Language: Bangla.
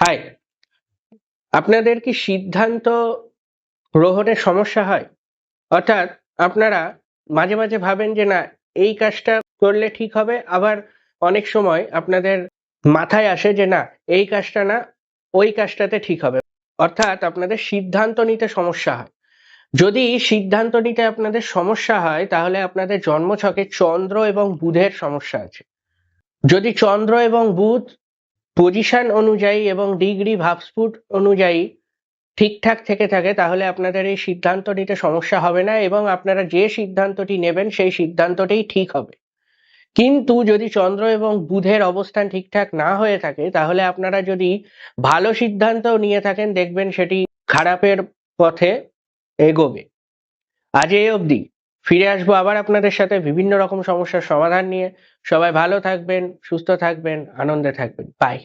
হাই, আপনাদের কি সিদ্ধান্ত গ্রহণে সমস্যা হয়? অর্থাৎ আপনারা মাঝে মাঝে ভাবেন যে না, এই কাজটা করলে ঠিক হবে, আবার অনেক সময় আপনাদের মাথায় আসে যে না, এই কাজটা না, ওই কাজটাতে ঠিক হবে। অর্থাৎ আপনাদের সিদ্ধান্ত নিতে সমস্যা হয়। যদি সিদ্ধান্ত নিতে আপনাদের সমস্যা হয় তাহলে আপনাদের জন্মছকে চন্দ্র এবং বুধের সমস্যা আছে। যদি চন্দ্র এবং বুধ পজিশন অনুযায়ী এবং ডিগ্রি ভাবস্ফুট অনুযায়ী ঠিকঠাক থেকে থাকে তাহলে আপনাদের এই সিদ্ধান্ত নিতে সমস্যা হবে না এবং আপনারা যে সিদ্ধান্তটি নেবেন সেই সিদ্ধান্তটিই ঠিক হবে। কিন্তু যদি চন্দ্র এবং বুধের অবস্থান ঠিকঠাক না হয়ে থাকে তাহলে আপনারা যদি ভালো সিদ্ধান্ত নিয়ে থাকেন দেখবেন সেটি খারাপের পথে এগোবে। আজ এই অবধি, ফিরে আসবো আবার আপনাদের সাথে বিভিন্ন রকম সমস্যার সমাধান নিয়ে। সবাই ভালো থাকবেন, সুস্থ থাকবেন, আনন্দে থাকবেন। বাই।